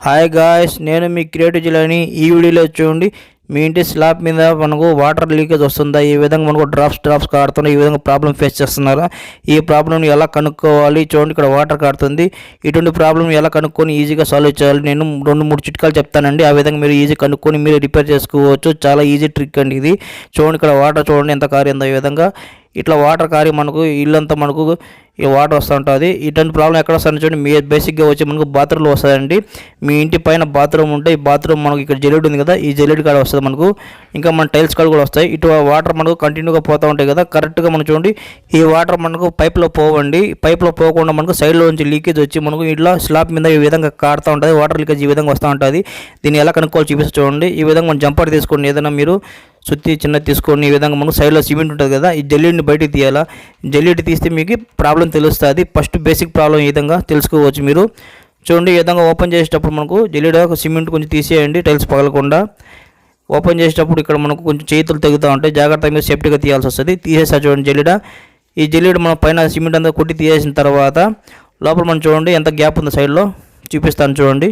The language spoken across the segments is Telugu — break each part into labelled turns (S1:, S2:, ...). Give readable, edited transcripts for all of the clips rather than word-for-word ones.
S1: హాయ్ గాయ్స్, నేను మీ క్రియేటివ్ జిల్లాని. ఈ వీడియోలో చూడండి, మీ ఇంటి స్లాబ్ మీద మనకు వాటర్ లీకేజ్ వస్తుందా, ఈ విధంగా మనకు డ్రాప్స్ కారుతున్నాయి, ఈ విధంగా ప్రాబ్లం ఫేస్ చేస్తున్నారా, ఈ ప్రాబ్లమ్ని ఎలా కనుక్కోవాలి. చూడండి, ఇక్కడ వాటర్ కారుతుంది. ఇటువంటి ప్రాబ్లం ఎలా కనుక్కొని ఈజీగా సాల్వ్ చేయాలి, నేను 2-3 చిట్కాలు చెప్తానండి. ఆ విధంగా మీరు ఈజీ కనుక్కొని మీరు రిపేర్ చేసుకోవచ్చు. చాలా ఈజీ ట్రిక్ అండి ఇది. చూడండి, ఇక్కడ వాటర్ చూడండి ఎంత కారిందో. ఈ విధంగా ఇట్లా వాటర్ కారి మనకు ఇల్లంతా మనకు ఈ వాటర్ వస్తూ ఉంటుంది. ఇటువంటి ప్రాబ్లం ఎక్కడ వస్తుంది చూడండి, మీ బేసిక్గా వచ్చి మనకు బాత్రూంలో వస్తుందండి. మీ ఇంటి పైన బాత్రూమ్ ఉంటే ఈ బాత్రూమ్ మనకు ఇక్కడ జల్లెడ్ ఉంది కదా, ఈ జల్లెడ్ కాడ వస్తుంది మనకు. ఇంకా మన టైల్స్ కాడ కూడా వస్తాయి. ఇటు వాటర్ మనకు కంటిన్యూగా పోతూ ఉంటాయి కదా, కరెక్ట్గా మనం చూడండి ఈ వాటర్ మనకు పైప్లో పోవండి. పైప్లో పోకుండా మనకు సైడ్లో నుంచి లీకేజ్ వచ్చి మనకు ఇట్లా స్లాబ్ మీద ఈ విధంగా కారుతూ ఉంటుంది. వాటర్ లీకేజ్ ఈ విధంగా వస్తూ ఉంటుంది. దీన్ని ఎలా కనుక్కోవాలి చూపిస్తే చూడండి. ఈ విధంగా మనం జంపర్ తీసుకోండి, ఏదైనా మీరు సుత్తి చిన్నది తీసుకొని ఈ విధంగా మనకు సైడ్లో సిమెంట్ ఉంటుంది కదా, ఈ జల్లీని బయటికి తీయాలా. జల్లీని తీస్తే మీకు ప్రాబ్లం తెలుస్తుంది. ఫస్ట్ బేసిక్ ప్రాబ్లం ఈ విధంగా తెలుసుకోవచ్చు మీరు. చూడండి, ఈ విధంగా ఓపెన్ చేసేటప్పుడు మనకు జల్లీడ సిమెంట్ కొంచెం తీసేయండి, టైల్స్ పగలకుండా. ఓపెన్ చేసేటప్పుడు ఇక్కడ మనకు కొంచెం చేతులు తెగుతూ ఉంటాయి, జాగ్రత్తగా మీరు సేఫ్టీగా తీయాల్సి వస్తుంది. తీసేసా చూడండి జల్లీడ. ఈ జల్లీడ మన పైన సిమెంట్ అంతా కొట్టి తీసేసిన తర్వాత లోపల మనం చూడండి ఎంత గ్యాప్ ఉందో సైడ్లో చూపిస్తాను చూడండి.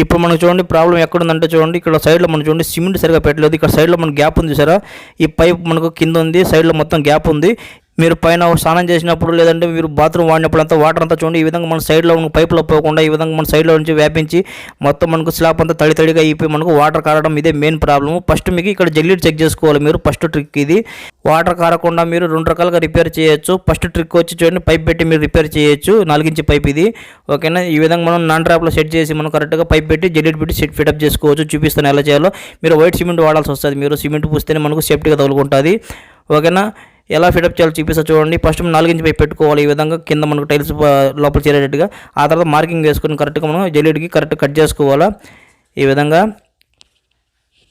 S1: ఇప్పుడు మనకు చూడండి ప్రాబ్లం ఎక్కడుందంటే చూడండి, ఇక్కడ సైడ్లో మనం చూడండి సిమెంట్ సరిగా పెట్టలేదు. ఇక్కడ సైడ్లో మనకు గ్యాప్ ఉంది చూసారా, ఈ పైప్ మనకు కింద ఉంది, సైడ్లో మొత్తం గ్యాప్ ఉంది. మీరు పైన స్నానం చేసినప్పుడు లేదంటే మీరు బాత్రూమ్ వాడినప్పుడు అంతా వాటర్ అంతా చూడండి ఈ విధంగా మన సైడ్లో మనకు పైపులో పోకుండా ఈ విధంగా మన సైడ్లో నుంచి వ్యాపించి మొత్తం మనకు స్లాబ్ అంతా తడితడిగా అయిపోయి మనకు వాటర్ కారడం ఇదే మెయిన్ ప్రాబ్లమ్. ఫస్ట్ మీకు ఇక్కడ జల్లెడ్ చెక్ చేసుకోవాలి మీరు. ఫస్ట్ ట్రిక్ ఇది. వాటర్ కారకుండా మీరు 2 రకాలుగా రిపేర్ చేయొచ్చు. ఫస్ట్ ట్రిక్ వచ్చి చూడండి, పైప్ పెట్టి మీరు రిపేర్ చేయొచ్చు. 4 ఇంచ్ పైప్ ఇది, ఓకేనా. ఈ విధంగా మనం నాన్ ట్రాప్లో సెట్ చేసి మనం కరెక్ట్గా పైప్ పెట్టి జల్లెడ్ పెట్టి ఫిటప్ చేసుకోవచ్చు. చూపిస్తాను ఎలా చేయాలో. మీరు వైట్ సిమెంట్ వాడాల్సి వస్తుంది. మీరు సిమెంట్ పూస్తేనే మనకు సేఫ్టీగా తగులుకుంటుంది, ఓకేనా. ఎలా ఫిటప్ చేయాలో చూపిస్తా చూడండి. ఫస్ట్ 4 ఇంచ్ పైప్ పెట్టుకోవాలి ఈ విధంగా, కింద మనకు టైల్స్ లోపల చేరేటట్టుగా. ఆ తర్వాత మార్కింగ్ వేసుకొని కరెక్ట్గా మనం జల్లెడ్కి కరెక్ట్ కట్ చేసుకోవాలా. ఈ విధంగా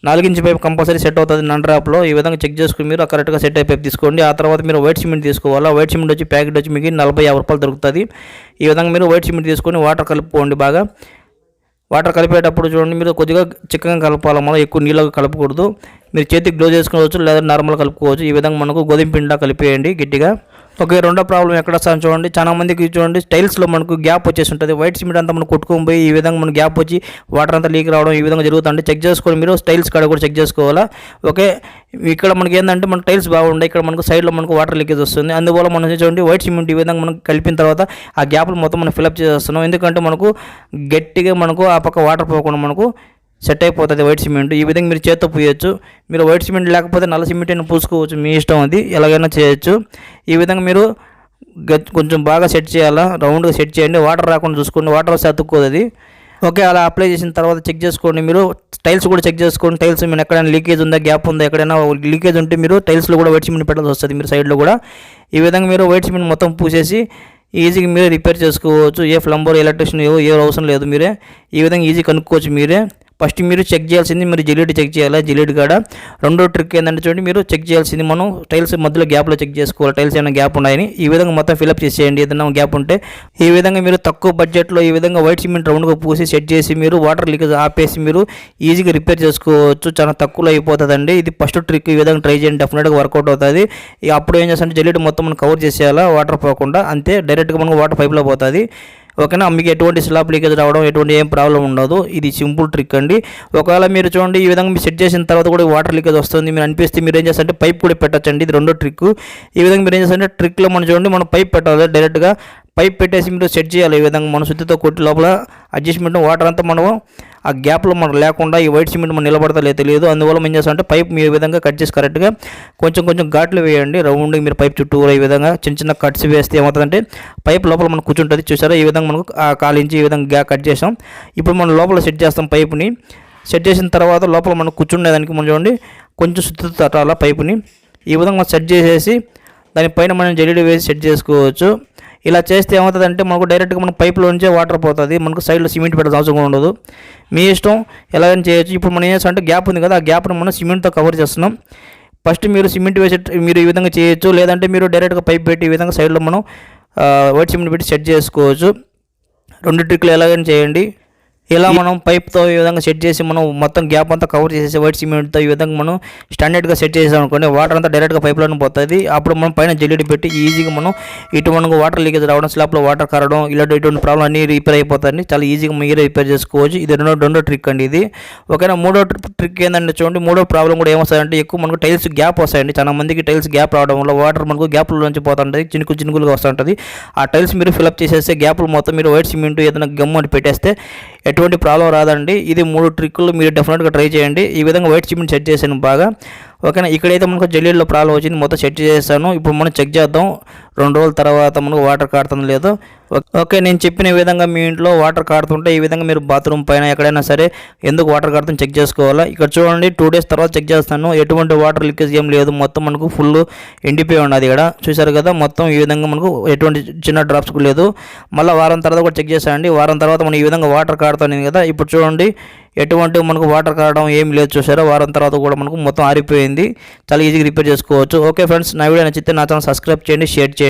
S1: 4 ఇంచ్ పైప్ కంపల్సరీ సెట్ అవుతుంది నాన్ డ్రాప్లో. ఈ విధంగా చెక్ చేసుకుని మీరు కరెక్ట్గా సెట్ అయ్యే పైప్ తీసుకోండి. ఆ తర్వాత మీరు వైట్ సిమెంట్ తీసుకోవాలా. వైట్ సిమెంట్ వచ్చి ప్యాకెట్ వచ్చి మీకు 40-50 రూపాయలు దొరుకుతుంది. ఈ విధంగా మీరు వైట్ సిమెంట్ తీసుకొని వాటర్ కలుపుకోండి బాగా. వాటర్ కలిపేటప్పుడు చూడండి మీరు కొద్దిగా చిక్కగా కలపాలి, మనం ఎక్కువ నీళ్ళగా కలపకూడదు. మీరు చేతికి గ్లోజ్ చేసుకోవచ్చు లేదా నార్మల్ కలుపుకోవచ్చు. ఈ విధంగా మనకు గోధుమ పిండా కలిపేయండి గట్టిగా. ఓకే, రెండో ప్రాబ్లం ఎక్కడ వస్తుందో చూడండి. చాలా మందికి చూడండి టైల్స్లో మనకు గ్యాప్ వచ్చేసి ఉంటుంది. వైట్ సిమెంట్ అంతా మనం కొట్టుకొని పోయి ఈ విధంగా మనకు గ్యాప్ వచ్చి వాటర్ అంతా లీక్ రావడం ఈ విధంగా జరుగుతుంది. చెక్ చేసుకొని మీరు టైల్స్ కాడ కూడా చెక్ చేసుకోవాలా. ఓకే, ఇక్కడ మనకి ఏంటంటే మన టైల్స్ బాగుంటాయి, ఇక్కడ మనకు సైడ్లో మనకు వాటర్ లీకేజ్ వస్తుంది. అందువల్ల మనం చూడండి వైట్ సిమెంట్ ఈ విధంగా మనం కలిపిన తర్వాత ఆ గ్యాప్లు మొత్తం మనం ఫిల్అప్ చేస్తున్నాం. ఎందుకంటే మనకు గట్టిగా మనకు ఆ పక్క వాటర్ పోకుండా మనకు సెట్ అయిపోతుంది వైట్ సిమెంట్. ఈ విధంగా మీరు చేత్తో పూయచ్చు. మీరు వైట్ సిమెంట్ లేకపోతే నల్ల సిమెంట్ అయినా పూసుకోవచ్చు, మీ ఇష్టం, అది ఎలాగైనా చేయొచ్చు. ఈ విధంగా మీరు కొంచెం బాగా సెట్ చేయాలా, రౌండ్గా సెట్ చేయండి. వాటర్ రాకుండా చూసుకోండి, వాటర్ వస్తే అతుక్కోదు అది. ఓకే, అలా అప్లై చేసిన తర్వాత చెక్ చేసుకోండి. మీరు టైల్స్ కూడా చెక్ చేసుకోండి. టైల్స్ మీరు ఎక్కడైనా లీకేజ్ ఉందా, గ్యాప్ ఉందా, ఎక్కడైనా లీకేజ్ ఉంటే మీరు టైల్స్లో కూడా వైట్ సిమెంట్ పెట్టాల్సి వస్తుంది మీరు సైడ్లో కూడా. ఈ విధంగా మీరు వైట్ సిమెంట్ మొత్తం పూసేసి ఈజీగా మీరే రిపేర్ చేసుకోవచ్చు. ఏ ప్లంబర్ ఎలక్ట్రీషియన్ ఏ అవసరం లేదు, మీరే ఈ విధంగా ఈజీ కనుక్కోవచ్చు మీరే. ఫస్ట్ మీరు చెక్ చేయాల్సింది మీరు జల్లెడ్ చెక్ చేయాలి, జల్లెడ్ కాడ. రెండో ట్రిక్ ఏంటంటే చూడండి, మీరు చెక్ చేయాల్సింది మనం టైల్స్ మధ్యలో గ్యాప్లో చెక్ చేసుకోవాలి, టైల్స్ ఏమైనా గ్యాప్ ఉన్నాయని. ఈ విధంగా మొత్తం ఫిల్అప్ చేసేయండి ఏదైనా గ్యాప్ ఉంటే. ఈ విధంగా మీరు తక్కువ బడ్జెట్లో ఈ విధంగా వైట్ సిమెంట్ రౌండ్గా పూసి సెట్ చేసి మీరు వాటర్ లీకేజ్ ఆపేసి మీరు ఈజీగా రిపేర్ చేసుకోవచ్చు. చాలా తక్కువలో అయిపోతుందండి. ఇది ఫస్ట్ ట్రిక్. ఈ విధంగా ట్రై చేయండి, డెఫినెట్గా వర్కౌట్ అవుతుంది. అప్పుడు ఏం చేస్తారంటే జల్లెడ్ మొత్తం మనం కవర్ చేసేయాలా, వాటర్ పోకుండా. అంతే, డైరెక్ట్గా మనకు వాటర్ పైప్లో పోతుంది, ఓకేనా. మీకు ఎటువంటి స్లాబ్ లీకేజ్ రావడం ఎటువంటి ఏం ప్రాబ్లం ఉండదు. ఇది సింపుల్ ట్రిక్ అండి. ఒకవేళ మీరు చూడండి ఈ విధంగా మీరు సెట్ చేసిన తర్వాత కూడా వాటర్ లీకేజ్ వస్తుంది మీరు అనిపిస్తే మీరు ఏం చేస్తారంటే పైప్ కూడా పెట్టచ్చండి. ఇది రెండో ట్రిక్. ఈ విధంగా మీరు ఏం చేస్తారంటే ట్రిక్లో మనం చూడండి మనం పైప్ పెట్టాలి, డైరెక్ట్గా పైప్ పెట్టేసి మీరు సెట్ చేయాలి. ఈ విధంగా మనం శుద్ధితో కొట్టి లోపల అడ్జస్ట్మెంట్ వాటర్ అంతా మనం ఆ గ్యాప్లో మనం లేకుండా ఈ వైట్ సిమెంట్ మనం నిలబడతలేదు తెలియదు. అందువల్ల మనం ఏం చేస్తామంటే పైప్ మీ విధంగా కట్ చేసి కరెక్ట్గా కొంచెం ఘాట్లు వేయండి రౌండ్గా. మీరు పైప్ చుట్టూ ఈ విధంగా చిన్న కట్స్ వేస్తే ఏమవుతుందంటే పైప్ లోపల మనకు కూర్చుంటుంది చూసారా. ఈ విధంగా మనకు ఆ కాలించి ఈ విధంగా కట్ చేసాం. ఇప్పుడు మనం లోపల సెట్ చేస్తాం పైపుని. సెట్ చేసిన తర్వాత లోపల మనం కూర్చుండేదానికి మనం చూడండి కొంచెం శుద్ధితో తట్టాలా పైపుని. ఈ విధంగా మనం సెట్ చేసేసి దానిపైన మనం జల్లెడ వేసి సెట్ చేసుకోవచ్చు. ఇలా చేస్తే ఏమవుతుందంటే మనకు డైరెక్ట్గా మన పైప్లో నుంచే వాటర్ పోతుంది, మనకు సైడ్లో సిమెంట్ పెట్టాల్సిన అవసరం ఉండదు. మీ ఇష్టం, ఎలాగైనా చేయొచ్చు. ఇప్పుడు మనం ఏం చేస్తామంటే గ్యాప్ ఉంది కదా, ఆ గ్యాప్ను మనం సిమెంట్తో కవర్ చేస్తున్నాం. ఫస్ట్ మీరు సిమెంట్ వేసి మీరు ఈ విధంగా చేయొచ్చు, లేదంటే మీరు డైరెక్ట్గా పైప్ పెట్టి ఈ విధంగా సైడ్లో మనం వైట్ సిమెంట్ పెట్టి సెట్ చేసుకోవచ్చు. 2 ట్రిక్లు ఎలాగైనా చేయండి. ఇలా మనం పైప్తో ఈ విధంగా సెట్ చేసి మనం మొత్తం గ్యాప్ అంతా కవర్ చేసేసి వైట్ సిమెంట్తో ఈ విధంగా మనం స్టాండర్డ్గా సెట్ చేసాం అనుకోండి, వాటర్ అంతా డైరెక్ట్గా పైప్లోనే పోతుంది. అప్పుడు మనం పైన జల్లెడ పెట్టి ఈజీగా మనం మనకు వాటర్ లీకేజ్ రావడం, స్లాబ్లో వాటర్ కరవడం ఇటువంటి ప్రాబ్లం అన్ని రిపేర్ అయిపోతాయండి. చాలా ఈజీగా మీరే రిపేర్ చేసుకోవచ్చు. ఇది రెండో ట్రిక్ అండి ఇది. ఓకేనా. మూడో ట్రిక్ ఏంటంటే చూడండి, మూడో ప్రాబ్లం కూడా ఏమొస్తాయంటే ఎక్కువ మనకు టైల్స్ గ్యాప్ వస్తాయండి. చాలా మందికి టైల్స్ గ్యాప్ రావడం వల్ల వాటర్ మనకు గ్యాప్ల నుంచి పోతుంటుంది, చినుకులుగా వస్తుంటుంది. ఆ టైల్స్ మీరు ఫిల్అప్ చేసేస్తే గ్యాప్లు మొత్తం మీరు వైట్ సిమెంట్ ఏదైనా గమ్ అని పెట్టేస్తే ఎటువంటి ప్రాబ్లం రాదండి. ఇది 3 ట్రిక్కులు మీరు డెఫినెట్గా ట్రై చేయండి. ఈ విధంగా వైట్ సిమెంట్ సెట్ చేశాను బాగా. ఓకేనా. ఇక్కడైతే మనకు జల్లీలో ప్రాబ్లం వచ్చింది, మొత్తం సెట్ చేస్తాను. ఇప్పుడు మనం చెక్ చేద్దాం 2 రోజుల తర్వాత మనకు వాటర్ కారుతుందో లేదో. ఓకే, నేను చెప్పిన విధంగా మీ ఇంట్లో వాటర్ కారుతుంటే ఈ విధంగా మీరు బాత్రూమ్ పైన ఎక్కడైనా సరే ఎందుకు వాటర్ కారుతుందో చెక్ చేసుకోవాలా. ఇక్కడ చూడండి 2 డేస్ తర్వాత చెక్ చేస్తాను, ఎటువంటి వాటర్ లీకేజ్ ఏం లేదు. మొత్తం మనకు ఫుల్ ఎండిపోయి ఉన్నది. ఇక్కడ చూసారు కదా, మొత్తం ఈ విధంగా మనకు ఎటువంటి చిన్న డ్రాప్స్ లేదు. మళ్ళీ వారం తర్వాత కూడా చెక్ చేస్తానండి. వారం తర్వాత మనం ఈ విధంగా వాటర్ కారుతుంది కదా. ఇప్పుడు చూడండి ఎటువంటి మనకు వాటర్ కారడం ఏం లేదు. చూసారా, వారం తర్వాత కూడా మనకు మొత్తం ఆరిపోయింది. చాలా ఈజీగా రిపేర్ చేసుకోవచ్చు. ఓకే ఫ్రెండ్స్, నా వీడియో నచ్చితే నా ఛానల్ సబ్స్క్రైబ్ చేయండి, షేర్ చేయండి.